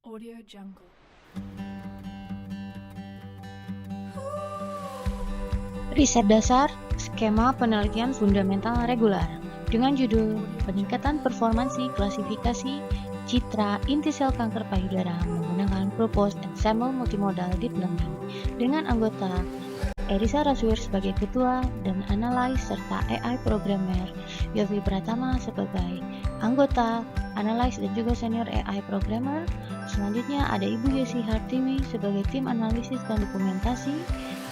Audio Jungle. Riset dasar skema penelitian fundamental regular dengan judul Peningkatan Performansi Klasifikasi Citra Inti Sel Kanker Payudara menggunakan Proposed Ensemble Multimodal Deep Learning dengan anggota Erisa Raswir sebagai ketua dan analis serta AI programmer, Yofi Pratama sebagai anggota, analis dan juga senior AI programmer. Selanjutnya ada Ibu Yesi Hartiwi sebagai tim analisis dan dokumentasi.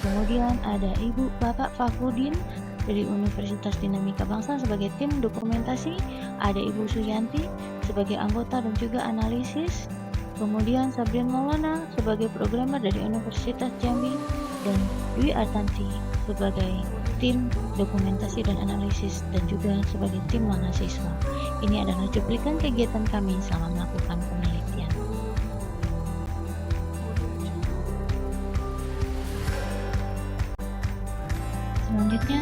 Kemudian ada Ibu Bapak Fakhrudin dari Universitas Dinamika Bangsa sebagai tim dokumentasi. Ada Ibu Suyanti sebagai anggota dan juga analisis. Kemudian Sabrina Maulana sebagai programmer dari Universitas Jambi dan Dwi Artanti sebagai tim dokumentasi dan analisis dan juga sebagai tim mahasiswa. Ini adalah cuplikan kegiatan kami selama melakukan penelitian. Selanjutnya,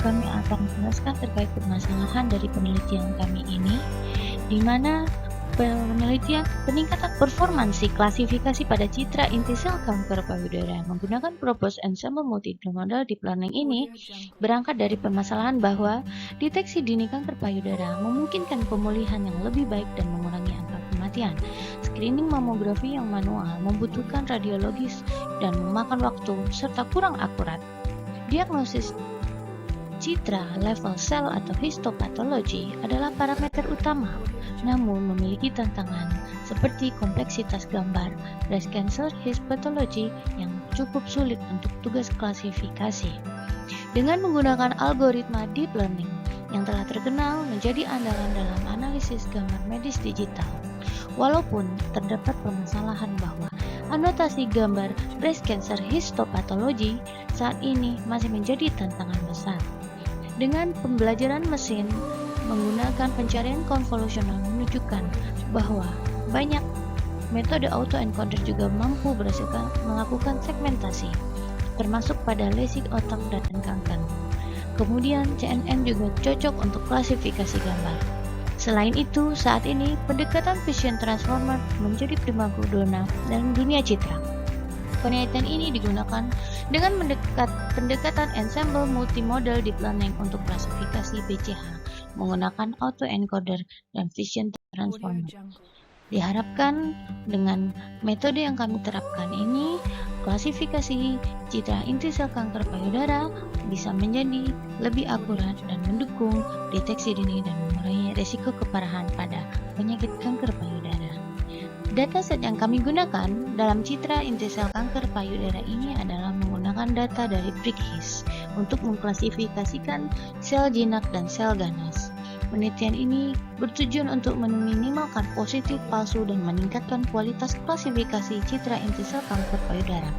kami akan menjelaskan terkait permasalahan dari penelitian kami ini, di mana penelitian peningkatan performansi klasifikasi pada citra inti sel kanker payudara menggunakan Proposed Ensemble Multimodal Deep Learning ini berangkat dari permasalahan bahwa deteksi dini kanker payudara memungkinkan pemulihan yang lebih baik dan mengurangi angka kematian. Screening mamografi yang manual membutuhkan radiologis dan memakan waktu serta kurang akurat. Diagnosis citra level sel atau histopatologi adalah parameter utama, namun memiliki tantangan seperti kompleksitas gambar breast cancer histopatology yang cukup sulit untuk tugas klasifikasi. Dengan menggunakan algoritma deep learning yang telah terkenal menjadi andalan dalam analisis gambar medis digital, walaupun terdapat permasalahan bahwa anotasi gambar breast cancer histopatologi saat ini masih menjadi tantangan besar. Dengan pembelajaran mesin menggunakan pencarian konvolusional menunjukkan bahwa banyak metode autoencoder juga mampu berhasilkan melakukan segmentasi, termasuk pada lesi otak dan kanker. Kemudian CNN juga cocok untuk klasifikasi gambar. Selain itu, saat ini pendekatan Vision Transformer menjadi primadona dalam dunia citra. Penelitian ini digunakan dengan pendekatan Ensemble Multimodal Deep Learning untuk klasifikasi BCH menggunakan autoencoder dan Vision Transformer. Diharapkan dengan metode yang kami terapkan ini, klasifikasi citra inti sel kanker payudara bisa menjadi lebih akurat dan mendukung deteksi dini dan mengurangi risiko keparahan pada penyakit kanker payudara. Dataset yang kami gunakan dalam citra inti sel kanker payudara ini adalah menggunakan data dari PRICHIS untuk mengklasifikasikan sel jinak dan sel ganas. Penelitian ini bertujuan untuk meminimalkan positif palsu dan meningkatkan kualitas klasifikasi citra inti sel kanker payudara,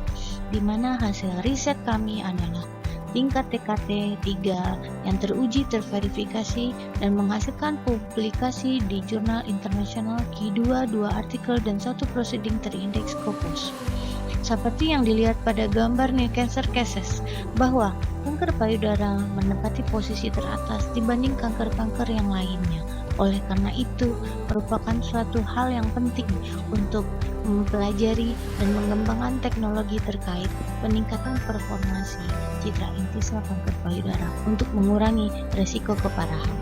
di mana hasil riset kami adalah tingkat TKT 3 yang teruji terverifikasi dan menghasilkan publikasi di jurnal internasional Q2, 2 artikel dan 1 proceeding terindeks Scopus. Seperti yang dilihat pada gambar new cancer cases, bahwa kanker payudara menempati posisi teratas dibanding kanker-kanker yang lainnya. Oleh karena itu, merupakan suatu hal yang penting untuk mempelajari dan mengembangkan teknologi terkait peningkatan performansi citra inti sel kanker payudara untuk mengurangi risiko keparahan.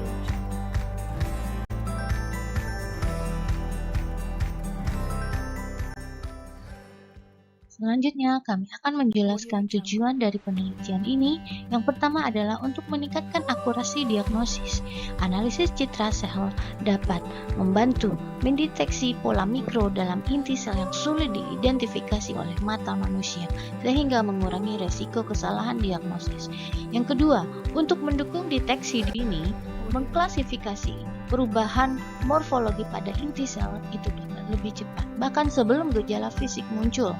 Selanjutnya, kami akan menjelaskan tujuan dari penelitian ini. Yang pertama adalah untuk meningkatkan akurasi diagnosis. Analisis citra sel dapat membantu mendeteksi pola mikro dalam inti sel yang sulit diidentifikasi oleh mata manusia, sehingga mengurangi resiko kesalahan diagnosis. Yang kedua, untuk mendukung deteksi dini, mengklasifikasi perubahan morfologi pada inti sel itu dapat lebih cepat, bahkan sebelum gejala fisik muncul.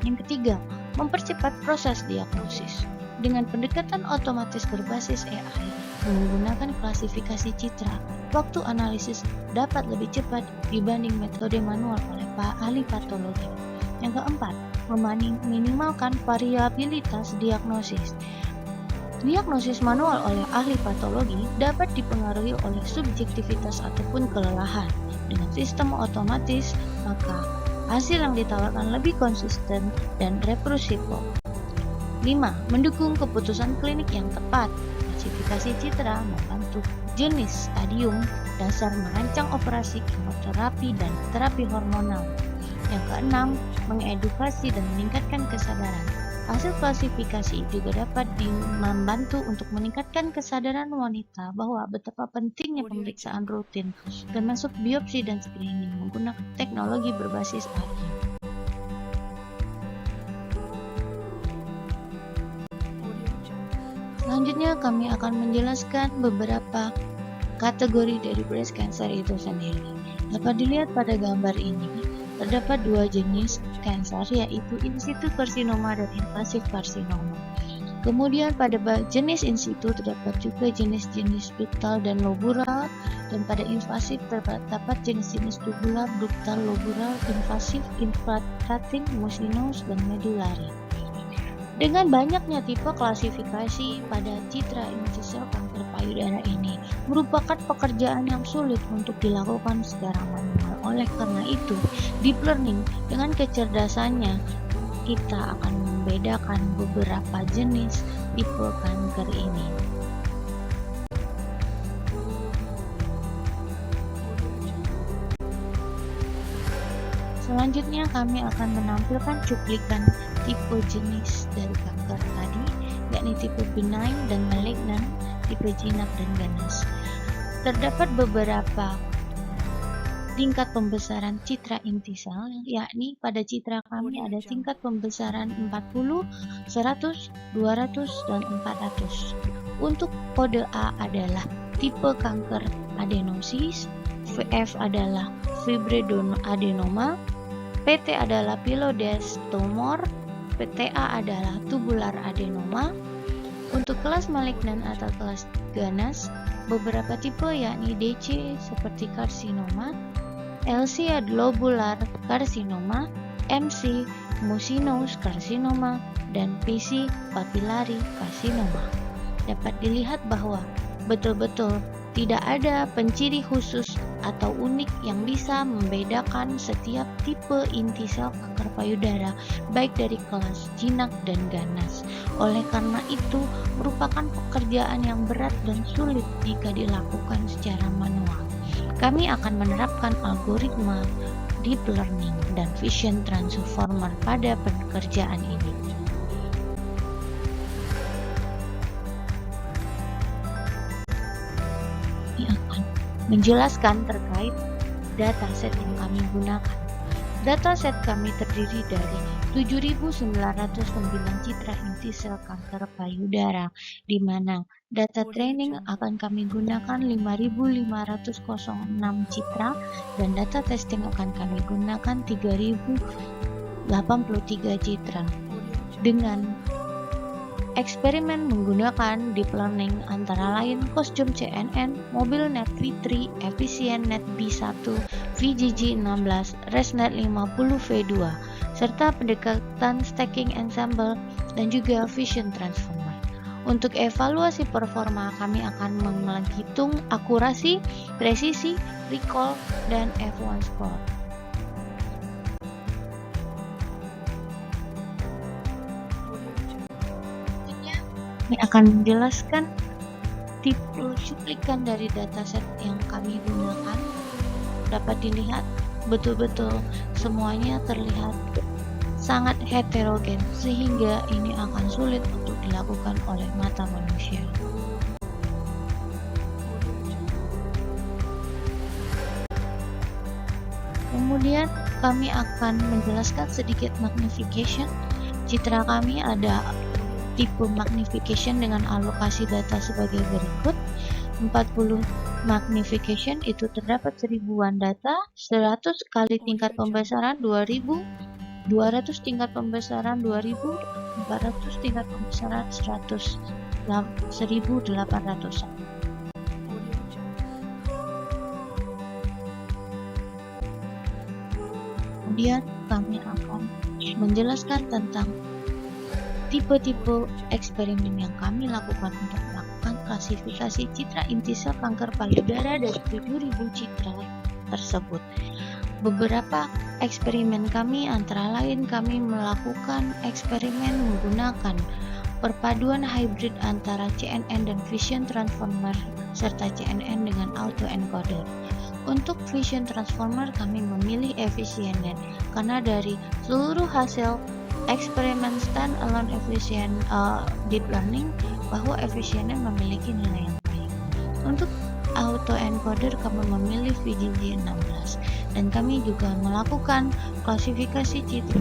Yang ketiga, mempercepat proses diagnosis. Dengan pendekatan otomatis berbasis AI menggunakan klasifikasi citra, waktu analisis dapat lebih cepat dibanding metode manual oleh ahli patologi. Yang keempat, meminimalkan variabilitas diagnosis. Diagnosis manual oleh ahli patologi dapat dipengaruhi oleh subjektivitas ataupun kelelahan. Dengan sistem otomatis, maka Hasil yang ditawarkan lebih konsisten dan reproducible. 5. Mendukung keputusan klinik yang tepat. Klasifikasi citra membantu jenis stadium dasar merancang operasi kemoterapi dan terapi hormonal. Yang keenam, mengedukasi dan meningkatkan kesadaran. Hasil klasifikasi juga dapat membantu untuk meningkatkan kesadaran wanita bahwa betapa pentingnya pemeriksaan rutin, termasuk biopsi dan screening menggunakan teknologi berbasis AI. Selanjutnya kami akan menjelaskan beberapa kategori dari breast cancer itu sendiri. Dapat dilihat pada gambar ini, terdapat dua jenis kanker, yaitu in situ karsinoma dan invasif karsinoma. Kemudian pada jenis in situ terdapat juga jenis-jenis ductal dan lobular, dan pada invasif terdapat jenis-jenis tubular, ductal, lobular, invasif, infiltrating, mucinous, dan medullary. Dengan banyaknya tipe klasifikasi pada citra intisel kanker payudara ini merupakan pekerjaan yang sulit untuk dilakukan secara manual. Oleh karena itu, deep learning dengan kecerdasannya kita akan membedakan beberapa jenis tipe kanker ini. Selanjutnya kami akan menampilkan cuplikan tipe jenis dari kanker tadi, yakni tipe benign dan malignant, tipe jinak dan ganas. Terdapat beberapa tingkat pembesaran citra intisel, yakni pada citra kami ada tingkat pembesaran 40, 100, 200, dan 400. Untuk kode A adalah tipe kanker adenosis, F adalah fibroadenoma, PT adalah pilodes tumor, PTA adalah tubular adenoma. Untuk kelas malignan atau kelas ganas, beberapa tipe yakni DC seperti karsinoma, LC adalah lobular karsinoma, MC mucinous karsinoma, dan PC papillary karsinoma. Dapat dilihat bahwa betul-betul tidak ada penciri khusus atau unik yang bisa membedakan setiap tipe intisel kanker payudara, baik dari kelas jinak dan ganas. Oleh karena itu, merupakan pekerjaan yang berat dan sulit jika dilakukan secara manual. Kami akan menerapkan algoritma deep learning dan vision transformer pada pekerjaan ini. Menjelaskan terkait dataset yang kami gunakan. Dataset kami terdiri dari 7.909 citra intisel kanker payudara, di mana data training akan kami gunakan 5.506 citra, dan data testing akan kami gunakan 3.083 citra. Dengan eksperimen menggunakan deep learning antara lain kostum CNN, MobileNet V3, EfficientNet B1, VGG16, ResNet 50V2, serta pendekatan stacking ensemble dan juga vision transformer. Untuk evaluasi performa, kami akan menghitung akurasi, presisi, recall, dan F1 score. Ini akan menjelaskan tipe cuplikan dari dataset yang kami gunakan. Dapat dilihat betul-betul semuanya terlihat sangat heterogen, sehingga ini akan sulit untuk dilakukan oleh mata manusia. Kemudian kami akan menjelaskan sedikit magnification. Citra kami ada tipe magnification dengan alokasi data sebagai berikut. 40 magnification itu terdapat 1000-an data, 100 kali tingkat pembesaran 2000, 200 tingkat pembesaran 2000, 400 tingkat pembesaran 100, 1800. Kemudian kami akan menjelaskan tentang tipe-tipe eksperimen yang kami lakukan untuk melakukan klasifikasi citra intisel kanker payudara dari 7.000 citra tersebut. Beberapa eksperimen kami antara lain kami melakukan eksperimen menggunakan perpaduan hybrid antara CNN dan Vision Transformer serta CNN dengan autoencoder. Untuk Vision Transformer kami memilih EfficientNet karena dari seluruh hasil eksperimen standalone efficient deep learning bahwa EfficientNet memiliki nilai yang baik. Untuk autoencoder kami memilih VGG16 dan kami juga melakukan klasifikasi citra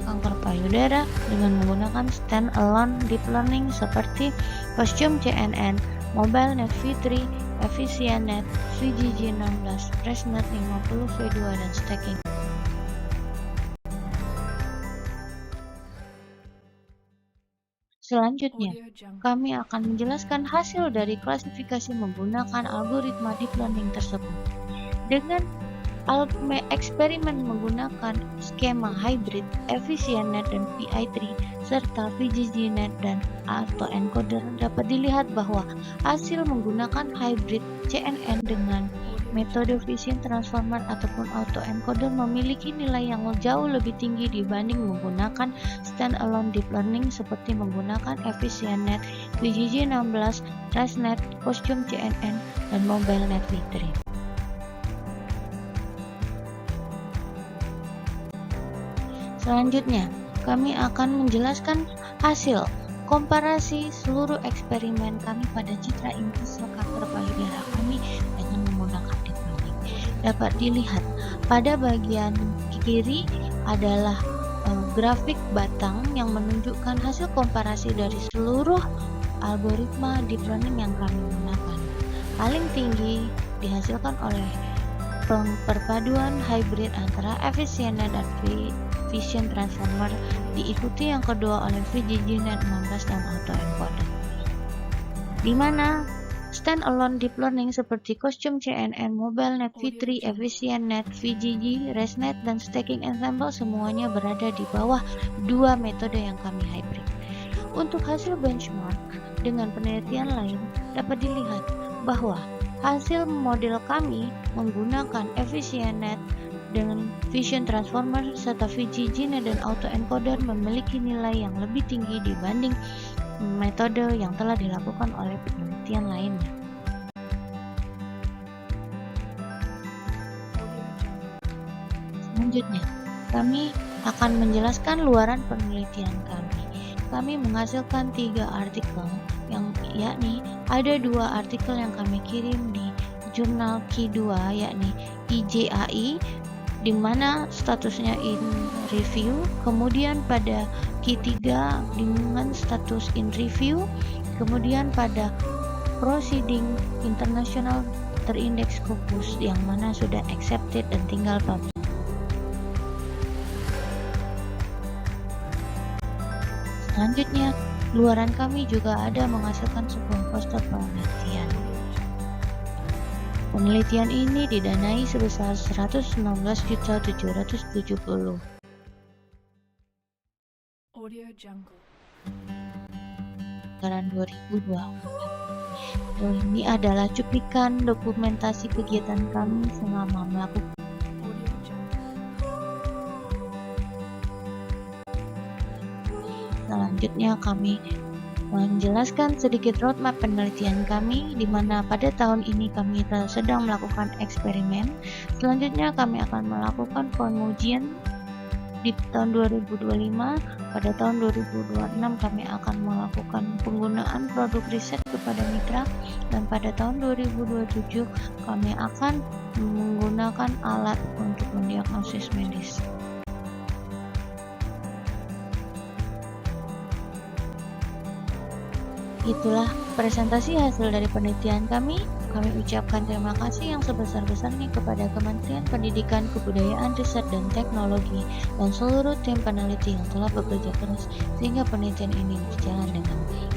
kanker payudara dengan menggunakan standalone deep learning seperti Costum CNN, MobileNet V3, EfficientNet, VGG16, ResNet 50 V2 dan Stacking. Selanjutnya, kami akan menjelaskan hasil dari klasifikasi menggunakan algoritma deep learning tersebut. Dengan eksperimen menggunakan skema hybrid, EfficientNet dan PI3 serta VGGNet dan autoencoder dapat dilihat bahwa hasil menggunakan hybrid CNN dengan metode Vision Transformer ataupun autoencoder memiliki nilai yang jauh lebih tinggi dibanding menggunakan standalone deep learning seperti menggunakan EfficientNet, VGG16, ResNet, Costum CNN, dan MobileNet V3. Selanjutnya, kami akan menjelaskan hasil komparasi seluruh eksperimen kami pada citra input kanker payudara kami dengan menggunakan deep learning. Dapat dilihat pada bagian kiri adalah grafik batang yang menunjukkan hasil komparasi dari seluruh algoritma deep learning yang kami gunakan. Paling tinggi dihasilkan oleh perpaduan hybrid antara EfficientNet dan Vision Transformer, diikuti yang kedua oleh VGGNet 16 dan autoencoder. Di mana standalone deep learning seperti Costum CNN, MobileNet V3, EfficientNet, VGG, ResNet, dan Stacking Ensemble semuanya berada di bawah dua metode yang kami hybrid. Untuk hasil benchmark dengan penelitian lain dapat dilihat bahwa hasil model kami menggunakan EfficientNet dengan Vision Transformer serta VGGNet dan autoencoder memiliki nilai yang lebih tinggi dibanding metode yang telah dilakukan oleh penelitian lainnya. Selanjutnya, kami akan menjelaskan luaran penelitian kami. Kami menghasilkan 3 artikel, yakni ada 2 artikel yang kami kirim di jurnal Q2 yakni IJAI, di mana statusnya in review, kemudian pada Q3 dengan status in review, kemudian pada proceeding internasional terindeks Scopus yang mana sudah accepted dan tinggal publish. Selanjutnya, luaran kami juga ada menghasilkan sebuah poster penelitian. Penelitian ini didanai sebesar 116.770. Audio Jungle. Anggaran 2024. Ini adalah cuplikan dokumentasi kegiatan kami selama melakukan. Selanjutnya kami menjelaskan sedikit roadmap penelitian kami, di mana pada tahun ini kami sedang melakukan eksperimen. Selanjutnya kami akan melakukan pengujian di tahun 2025. Pada tahun 2026 kami akan melakukan penggunaan produk riset kepada mitra, dan pada tahun 2027 kami akan menggunakan alat untuk mendiagnosis medis. Itulah presentasi hasil dari penelitian kami. Kami ucapkan terima kasih yang sebesar-besarnya kepada Kementerian Pendidikan, Kebudayaan, Riset, dan Teknologi dan seluruh tim peneliti yang telah bekerja keras sehingga penelitian ini berjalan dengan baik.